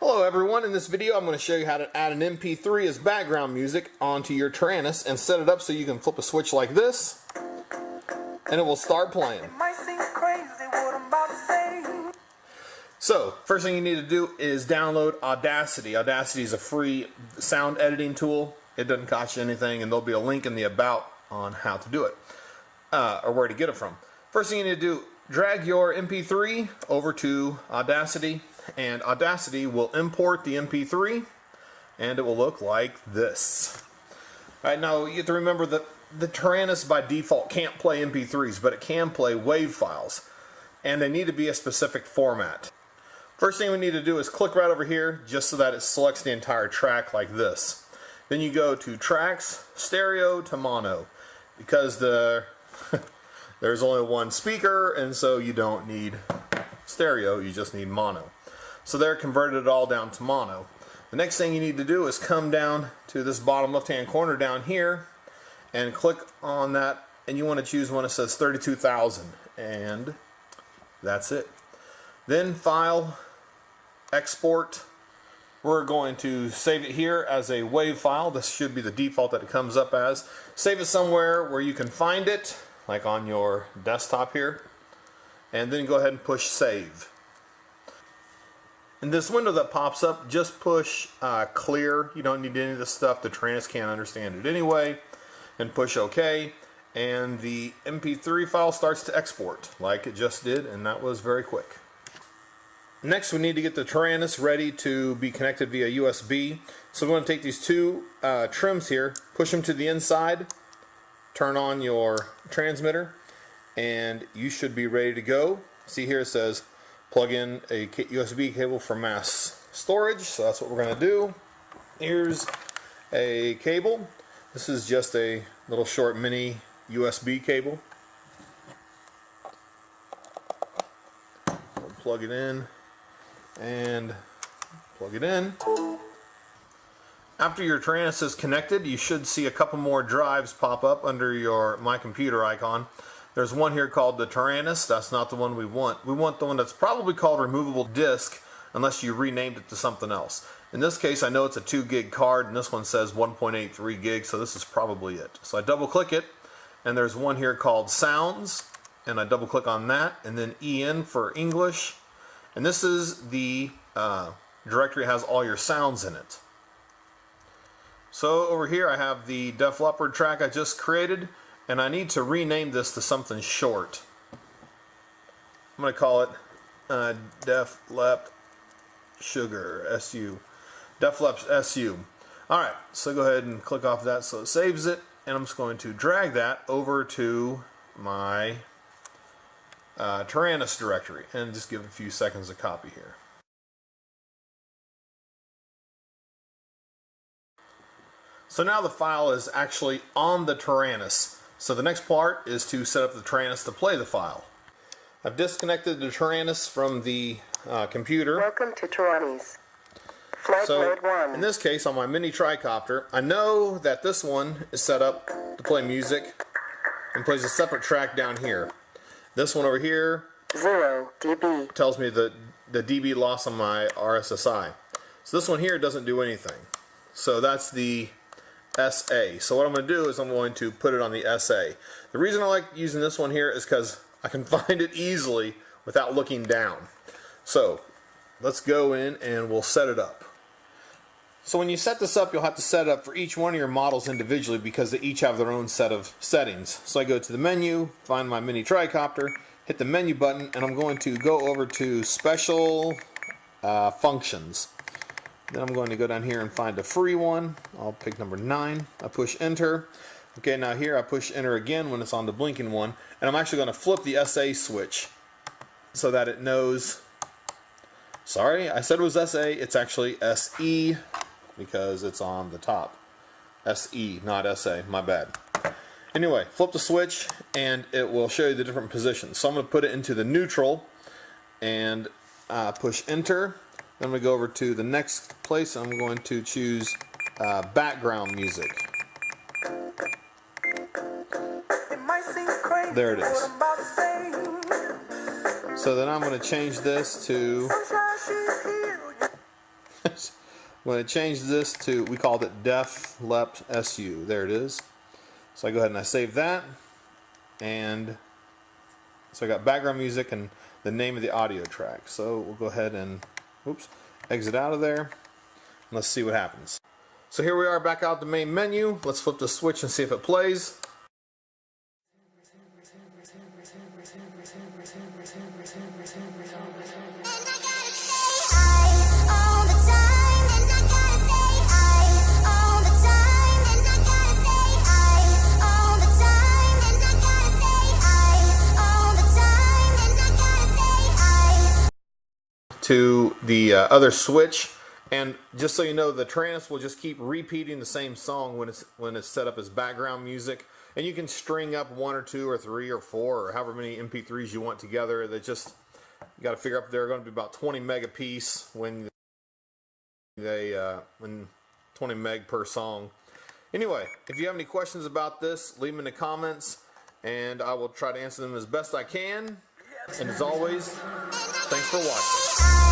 Hello everyone, in this video I'm going to show you how to add an MP3 as background music onto your Taranis and set it up so you can flip a switch like this and it will start playing. So, first thing you need to do is download Audacity. Audacity is a free sound editing tool. It doesn't cost you anything, and there'll be a link in the about on how to do it, or where to get it from. First thing you need to do, drag your MP3 over to Audacity, and Audacity will import the MP3 and it will look like this. Alright, now you have to remember that the Taranis by default can't play MP3s, but it can play WAV files, and they need to be a specific format. First thing we need to do is click right over here just so that it selects the entire track like this. Then you go to Tracks, Stereo to Mono, because there's only one speaker, and so you don't need stereo, you just need mono. So they're converted it all down to mono. The next thing you need to do is come down to this bottom left hand corner down here and click on that, and you want to choose one that says 32,000, and that's it. Then File, Export. We're going to save it here as a WAV file. This should be the default that it comes up as. Save it somewhere where you can find it, like on your desktop here, and then go ahead and push Save. In this window that pops up, just push Clear. You don't need any of this stuff. The Taranis can't understand it anyway. And push OK, and the MP3 file starts to export like it just did, and that was very quick. Next, we need to get the Taranis ready to be connected via USB. So we're going to take these two trims here, push them to the inside, turn on your transmitter, and you should be ready to go. See here it says plug in a USB cable for mass storage, so that's what we're going to do. Here's a cable. This is just a little short mini USB cable. We'll plug it in and plug it in. After your Taranis is connected, you should see a couple more drives pop up under your My Computer icon. There's one here called the Taranis. That's not the one we want. We want the one that's probably called removable disk, unless you renamed it to something else. In this case, I know it's a 2 gig card, and this one says 1.83 gigs, so this is probably it. So I double click it, and there's one here called Sounds, and I double click on that, and then EN for English. And this is the directory that has all your sounds in it. So over here I have the Def Leppard track I just created, and I need to rename this to something short. I'm going to call it Def Lep Sugar, SU. Def Lep SU. Alright, so go ahead and click off that so it saves it, and I'm just going to drag that over to my Taranis directory and just give it a few seconds to copy here. So now the file is actually on the Taranis. So the next part is to set up the Taranis to play the file. I've disconnected the Taranis from the computer. Welcome to Taranis. Flight mode 1. In this case, on my mini tricopter, I know that this one is set up to play music and plays a separate track down here. This one over here 0 dB tells me the dB loss on my RSSI. So this one here doesn't do anything. So that's the SA. So what I'm going to do is I'm going to put it on the SA. The reason I like using this one here is because I can find it easily without looking down. So let's go in and we'll set it up. So when you set this up, you'll have to set it up for each one of your models individually because they each have their own set of settings. So I go to the menu, find my mini tricopter, hit the menu button, and I'm going to go over to Special Functions. Then I'm going to go down here and find a free one. I'll pick number 9. I push enter. Okay, now here I push enter again when it's on the blinking one, and I'm actually going to flip the SA switch so that it knows. Sorry, I said it was SA. It's actually SE because it's on the top. SE, not SA. My bad. Anyway, flip the switch and it will show you the different positions. So I'm going to put it into the neutral and push enter. Then I'm going to go over to the next place and I'm going to choose background music. There it is. So then I'm going to change this to When I change this to, we called it Def Lep SU. There it is. So I go ahead and I save that. And so I got background music and the name of the audio track. So we'll go ahead and, oops, exit out of there. And let's see what happens. So here we are back out the main menu. Let's flip the switch and see if it plays. To the other switch, and just so you know, the Taranis will just keep repeating the same song when it's set up as background music, and you can string up 1 or 2 or 3 or 4 or however many MP3s you want together. They just, you got to figure out they're going to be about 20 meg a piece when 20 meg per song. Anyway, if you have any questions about this, leave them in the comments, and I will try to answer them as best I can. And as always, thanks for watching.